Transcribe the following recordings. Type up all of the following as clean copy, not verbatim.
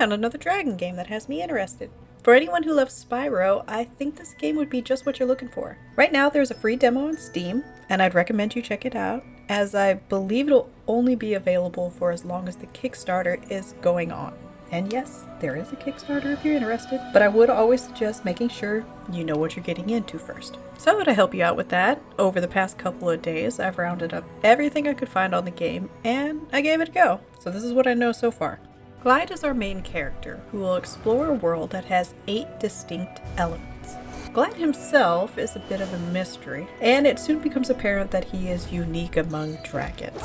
found another dragon game that has me interested. For anyone who loves Spyro, I think this game would be just what you're looking for. Right now there's a free demo on Steam, and I'd recommend you check it out, as I believe it'll only be available for as long as the Kickstarter is going on. And yes, there is a Kickstarter if you're interested, but I would always suggest making sure you know what you're getting into first. So to help you out with that, over the past couple of days, I've rounded up everything I could find on the game, and I gave it a go. So this is what I know so far. Glyde is our main character, who will explore a world that has 8 distinct elements. Glyde himself is a bit of a mystery, and it soon becomes apparent that he is unique among dragons.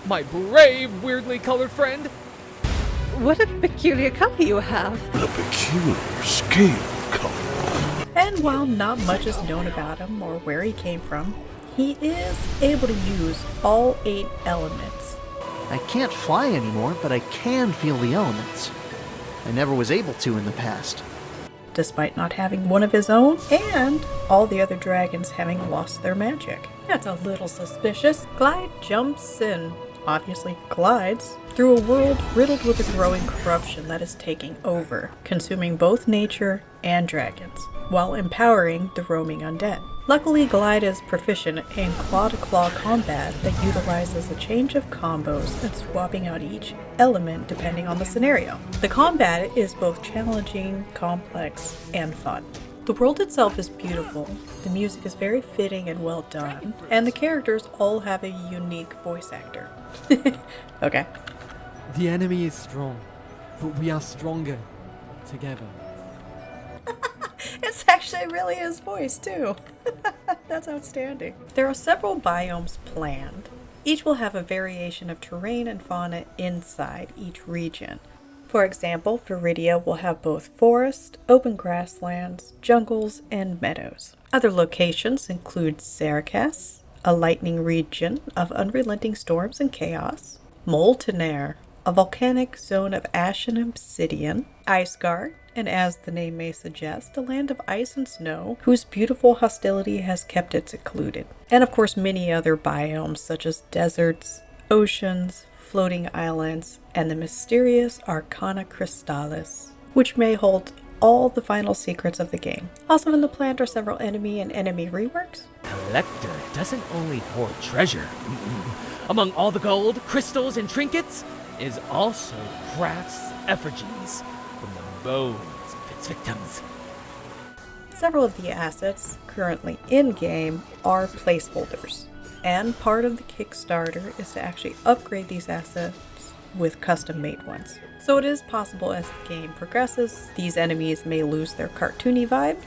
My brave, weirdly colored friend! What a peculiar color you have. A peculiar scale color. And while not much is known about him or where he came from, he is able to use all 8 elements. I can't fly anymore, but I can feel the elements. I never was able to in the past. Despite not having one of his own, and all the other dragons having lost their magic. That's a little suspicious. Glyde jumps in, obviously glides, through a world riddled with a growing corruption that is taking over, consuming both nature and dragons, while empowering the roaming undead. Luckily, Glyde is proficient in claw-to-claw combat that utilizes a change of combos and swapping out each element depending on the scenario. The combat is both challenging, complex, and fun. The world itself is beautiful, the music is very fitting and well done, and the characters all have a unique voice actor. Okay. The enemy is strong, but we are stronger together. It's actually really his voice, too. That's outstanding. There are several biomes planned. Each will have a variation of terrain and fauna inside each region. For example, Viridia will have both forest, open grasslands, jungles, and meadows. Other locations include Zerkas, a lightning region of unrelenting storms and chaos, Moltenair, a volcanic zone of ash and obsidian, Iceguard, and as the name may suggest, a land of ice and snow, whose beautiful hostility has kept it secluded. And of course many other biomes such as deserts, oceans, floating islands, and the mysterious Arcana Crystallis, which may hold all the final secrets of the game. Also in the plan are several enemy and enemy reworks. Collector doesn't only hoard treasure. Among all the gold, crystals, and trinkets is also crafts effigies from the bones of its victims. Several of the assets currently in-game are placeholders, and part of the Kickstarter is to actually upgrade these assets with custom-made ones. So it is possible as the game progresses, these enemies may lose their cartoony vibe,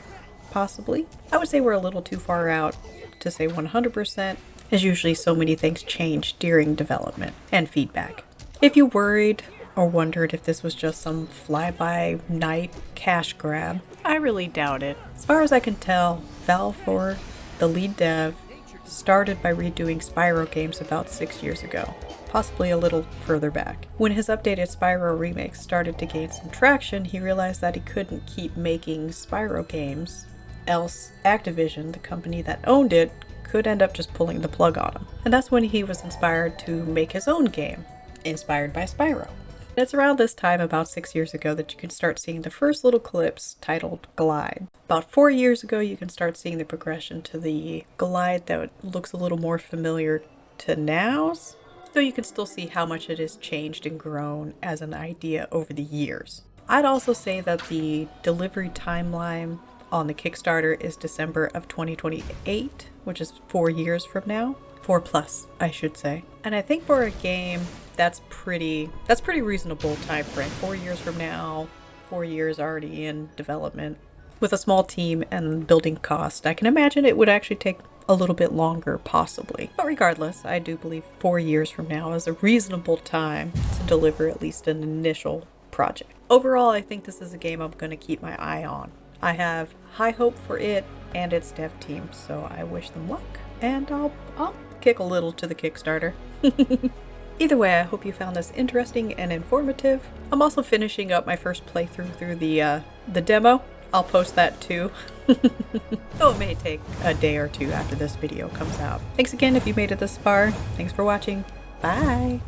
possibly. I would say we're a little too far out to say 100%, as usually so many things change during development and feedback. If you worried or wondered if this was just some fly-by-night cash grab, I really doubt it. As far as I can tell, Valfor, the lead dev, started by redoing Spyro games about 6 years ago, possibly a little further back. When his updated Spyro remake started to gain some traction, he realized that he couldn't keep making Spyro games, else Activision, the company that owned it, could end up just pulling the plug on him. And that's when he was inspired to make his own game, inspired by Spyro. It's around this time, about 6 years ago, that you can start seeing the first little clips titled Glyde. About 4 years ago, you can start seeing the progression to the Glyde that looks a little more familiar to now's, though you can still see how much it has changed and grown as an idea over the years. I'd also say that the delivery timeline on the Kickstarter is December of 2028, which is 4 years from now. 4+, I should say. And I think for a game, that's pretty reasonable time frame. 4 years from now, 4 years already in development. With a small team and building cost, I can imagine it would actually take a little bit longer, possibly. But regardless, I do believe 4 years from now is a reasonable time to deliver at least an initial project. Overall, I think this is a game I'm going to keep my eye on. I have high hope for it and its dev team, so I wish them luck, and I'll kick a little to the Kickstarter. Either way, I hope you found this interesting and informative. I'm also finishing up my first playthrough through the demo. I'll post that too. Though it may take a day or two after this video comes out. Thanks again if you made it this far. Thanks for watching. Bye!